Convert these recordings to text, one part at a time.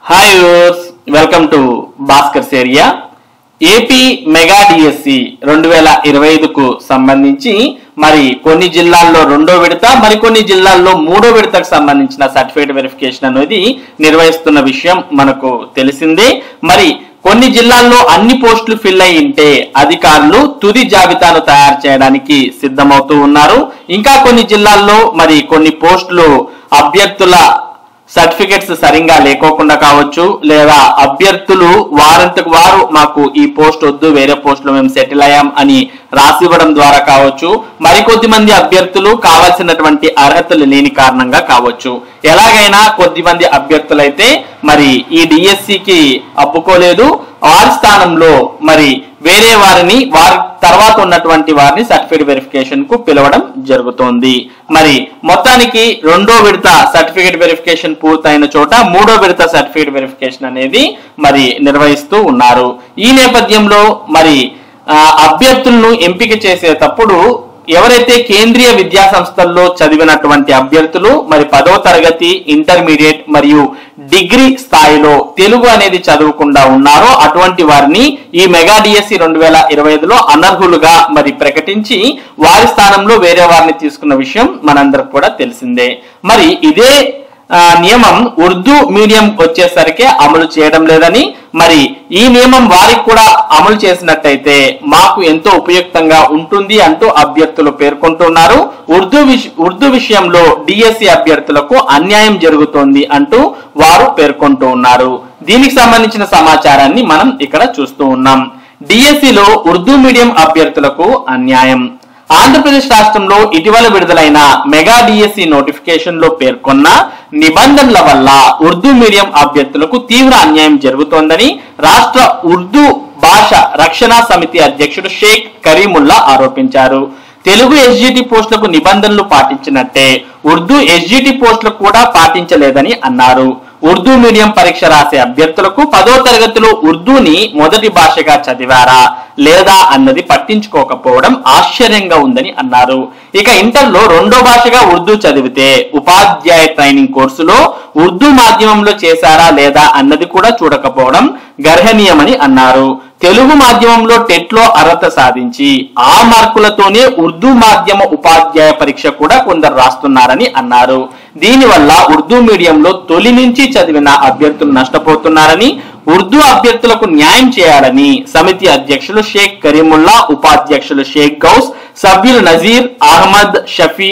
Hi viewers, welcome to Bhaskar's area. AP mega DSC 2025కు సంబంధించి మరి కొన్ని జిల్లాల్లో రెండో విడత, మరికొన్ని జిల్లాల్లో మూడో విడతకు సంబంధించిన సర్టిఫికేట్ వెరిఫికేషన్ అనేది నిర్వహిస్తున్న విషయం మనకు తెలిసిందే. మరి కొన్ని జిల్లాల్లో అన్ని పోస్టులు ఫిల్ అయి ఉంటే అధికారులు తుది జాబితాను తయారు చేయడానికి సిద్ధమవుతూ ఉన్నారు. ఇంకా కొన్ని జిల్లాల్లో మరి కొన్ని పోస్టులు అభ్యర్థుల సర్టిఫికెట్స్ సరిగా లేకోకుండా కావచ్చు, లేదా అభ్యర్థులు వారంతకు వారు మాకు ఈ పోస్ట్ వద్దు, వేరే పోస్ట్ లో మేము సెటిల్ అయ్యాం అని రాసి ఇవ్వడం ద్వారా కావచ్చు, మరికొద్ది మంది అభ్యర్థులు కావాల్సినటువంటి అర్హతలు లేని కారణంగా కావచ్చు. ఎలాగైనా కొద్ది మంది అభ్యర్థులైతే మరి ఈ డిఎస్సికి అప్పుకోలేదు, వారి స్థానంలో మరి వేరే వారిని, వారి తర్వాత ఉన్నటువంటి వారిని సర్టిఫికేట్ వెరిఫికేషన్ కు పిలవడం జరుగుతోంది. మరి మొత్తానికి రెండో విడత సర్టిఫికేట్ వెరిఫికేషన్ పూర్తయిన చోట మూడో విడత సర్టిఫికేట్ వెరిఫికేషన్ అనేది మరి నిర్వహిస్తూ ఉన్నారు. ఈ నేపథ్యంలో మరి అభ్యర్థులను ఎంపిక చేసేటప్పుడు ఎవరైతే కేంద్రీయ విద్యా సంస్థల్లో చదివినటువంటి అభ్యర్థులు మరి 10వ తరగతి, ఇంటర్మీడియట్ మరియు డిగ్రీ స్థాయిలో తెలుగు అనేది చదవకుండా ఉన్నారో అటువంటి వారిని ఈ మెగా డిఎస్సి 2025లో అనర్హులుగా మరి ప్రకటించి వారి స్థానంలో వేరే వారిని తీసుకున్న విషయం మనందరికి కూడా తెలిసిందే. మరి ఇదే నియమం ఉర్దూ మీడియం వచ్చేసరికి అమలు చేయడం లేదని, మరి ఈ నియమం వారికి కూడా అమలు చేసినట్టయితే మాకు ఎంతో ఉపయుక్తంగా ఉంటుంది అంటూ అభ్యర్థులు పేర్కొంటున్నారు. ఉర్దూ విషయంలో డిఎస్సి అభ్యర్థులకు అన్యాయం జరుగుతోంది అంటూ వారు పేర్కొంటూ ఉన్నారు. దీనికి సంబంధించిన సమాచారాన్ని మనం ఇక్కడ చూస్తూ ఉన్నాం. డిఎస్సిలో ఉర్దూ మీడియం అభ్యర్థులకు అన్యాయం. ఆంధ్రప్రదేశ్ రాష్ట్రంలో ఇటీవల విడుదలైన మెగా డిఎస్సి నోటిఫికేషన్ లో పేర్కొన్న నిబంధనల వల్ల ఉర్దూ మీడియం అభ్యర్థులకు తీవ్ర అన్యాయం జరుగుతోందని రాష్ట్ర ఉర్దూ భాష రక్షణ సమితి అధ్యక్షుడు షేక్ కరీముల్లా ఆరోపించారు. తెలుగు ఎస్జిటి పోస్టులకు నిబంధనలు పాటించినట్టే ఉర్దూ ఎస్జిటి పోస్టులకు కూడా పాటించలేదని అన్నారు. ఉర్దూ మీడియం పరీక్ష రాసే అభ్యర్థులకు 10వ తరగతిలో ఉర్దూని మొదటి భాషగా చదివారా లేదా అన్నది పట్టించుకోకపోవడం ఆశ్చర్యంగా ఉందని అన్నారు. ఇక ఇంటర్లో రెండో భాషగా ఉర్దూ చదివితే ఉపాధ్యాయ ట్రైనింగ్ కోర్సులో ఉర్దూ మాధ్యమంలో చేశారా లేదా అన్నది కూడా చూడకపోవడం గర్హనీయమని అన్నారు. తెలుగు మాధ్యమంలో టెట్ లో అర్హత సాధించి ఆ మార్కులతోనే ఉర్దూ మాధ్యమ ఉపాధ్యాయ పరీక్ష కూడా కొందరు రాస్తున్నారని అన్నారు. దీనివల్ల ఉర్దూ మీడియంలో తొలి నుంచి చదివిన అభ్యర్థులు నష్టపోతున్నారని, ఉర్దూ అభ్యర్థులకు న్యాయం చేయాలని సమితి అధ్యక్షులు షేక్ కరీముల్లా, ఉపాధ్యక్షులు షేక్ గౌస్, సభ్యులు నజీర్ అహ్మద్, షఫీ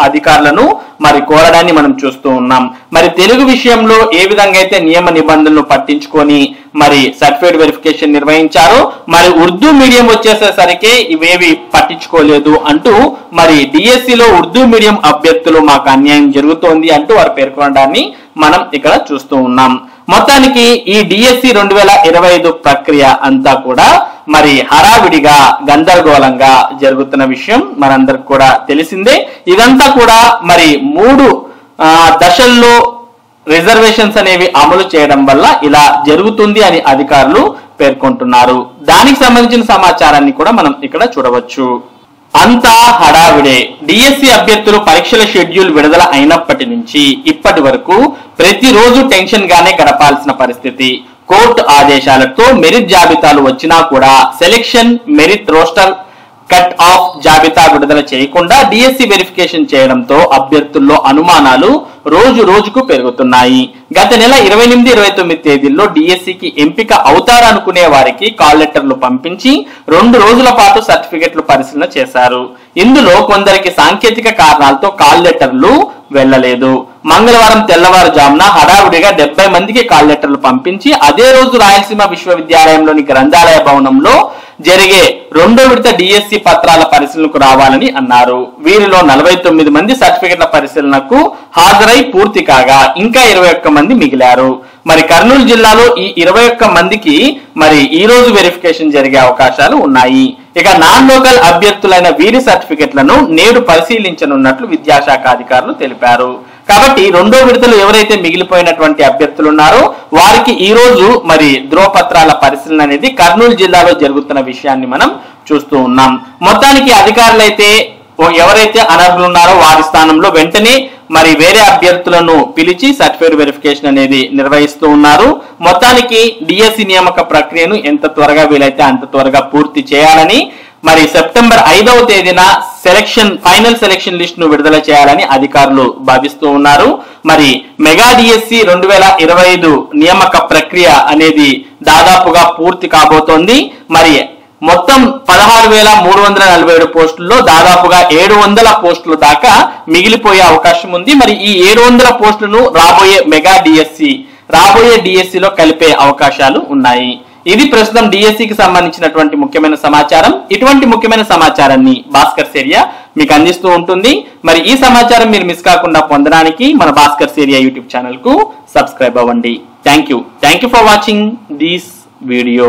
అధికారులను మరి కోరడాన్ని మనం చూస్తూ ఉన్నాం. మరి తెలుగు విషయంలో ఏ విధంగా అయితే నియమ నిబంధనలు పట్టించుకొని మరి సర్టిఫికేట్ వెరిఫికేషన్ నిర్వహించారో మరి ఉర్దూ మీడియం వచ్చేసేసరికి ఇవేవి పట్టించుకోలేదు అంటూ మరి డిఎస్సిలో ఉర్దూ మీడియం అభ్యర్థులు మాకు అన్యాయం జరుగుతోంది అంటూ వారు పేర్కొనడాన్ని మనం ఇక్కడ చూస్తూ ఉన్నాం. మొత్తానికి ఈ డిఎస్సి 2025 ప్రక్రియ అంతా కూడా మరి హడావిడిగా గందరగోళంగా జరుగుతున్న విషయం మనందరికి కూడా తెలిసిందే. ఇదంతా కూడా మరి 3 దశల్లో రిజర్వేషన్స్ అనేవి అమలు చేయడం వల్ల ఇలా జరుగుతుంది అని అధికారులు పేర్కొంటున్నారు. దానికి సంబంధించిన సమాచారాన్ని కూడా మనం ఇక్కడ చూడవచ్చు. అంతా హడావిడే. డిఎస్సి అభ్యర్థులు పరీక్షల షెడ్యూల్ విడుదల అయినప్పటి నుంచి ఇప్పటి వరకు ప్రతిరోజు టెన్షన్ గానే గడపాల్సిన పరిస్థితి. కోర్టు ఆదేశాలతో మెరిట్ జాబితాలు వచ్చినా కూడా selection merit roster cut off జాబితా విడుదల చేయకుండా డిఎస్సి వెరిఫికేషన్ చేయడంతో అభ్యర్థుల్లో అనుమానాలు రోజు రోజుకు పెరుగుతున్నాయి. గత నెల 28, 29 తేదీల్లో డిఎస్సికి ఎంపిక అవుతారనుకునే వారికి కాల్ లెటర్లు పంపించి 2 రోజుల పాటు సర్టిఫికెట్లు పరిశీలన చేశారు. ఇందులో కొందరికి సాంకేతిక కారణాలతో కాల్ లెటర్లు వెళ్లలేదు. మంగళవారం తెల్లవారుజామున హడావుడిగా 70 మందికి కాల్ లెటర్లు పంపించి అదే రోజు రాయలసీమ విశ్వవిద్యాలయంలోని గ్రంథాలయ భవనంలో జరిగే రెండో విడత డిఎస్సి పత్రాల పరిశీలనకు రావాలని అన్నారు. వీరిలో 49 మంది సర్టిఫికెట్ల పరిశీలనకు హాజరై పూర్తి కాగా ఇంకా 21 మంది మిగిలారు. మరి కర్నూలు జిల్లాలో ఈ 21 మందికి మరి ఈ రోజు వెరిఫికేషన్ జరిగే అవకాశాలు ఉన్నాయి. ఇక నాన్ లోకల్ అభ్యర్థులైన వీరి సర్టిఫికెట్లను నేడు పరిశీలించనున్నట్లు విద్యాశాఖ అధికారులు తెలిపారు. కాబట్టి రెండో విడతలు ఎవరైతే మిగిలిపోయినటువంటి అభ్యర్థులు ఉన్నారో వారికి ఈ రోజు మరి ధ్రువపత్రాల పరిశీలన అనేది కర్నూలు జిల్లాలో జరుగుతున్న విషయాన్ని మనం చూస్తూ ఉన్నాం. మొత్తానికి అధికారులైతే ఎవరైతే అనర్హులు ఉన్నారో వారి స్థానంలో వెంటనే మరి వేరే అభ్యర్థులను పిలిచి సర్టిఫికేట్ వెరిఫికేషన్ అనేది నిర్వహిస్తూ ఉన్నారు. మొత్తానికి డిఎస్సి నియామక ప్రక్రియను ఎంత త్వరగా వీలైతే అంత త్వరగా పూర్తి చేయాలని, మరి సెప్టెంబర్ 5వ తేదీన ఫైనల్ సెలక్షన్ లిస్ట్ ను విడుదల చేయాలని అధికారులు భావిస్తూ ఉన్నారు. మరి మెగా డిఎస్సి 2025 నియామక ప్రక్రియ అనేది దాదాపుగా పూర్తి కాబోతోంది. మరి మొత్తం 16,347 పోస్టుల్లో దాదాపుగా 700 పోస్టుల దాకా మిగిలిపోయే అవకాశం ఉంది. మరి ఈ 700 పోస్టులను రాబోయే డిఎస్సిలో కలిపే అవకాశాలు ఉన్నాయి. ఇది ప్రస్తుతం డిఎస్సికి సంబంధించినటువంటి ముఖ్యమైన సమాచారం. ఇటువంటి ముఖ్యమైన సమాచారాన్ని భాస్కర్స్ ఏరియా మీకు అందిస్తూ ఉంటుంది. మరి ఈ సమాచారం మీరు మిస్ కాకుండా పొందడానికి మన భాస్కర్స్ ఏరియా యూట్యూబ్ ఛానల్ కు సబ్స్క్రైబ్ అవ్వండి. Thank you for watching this video.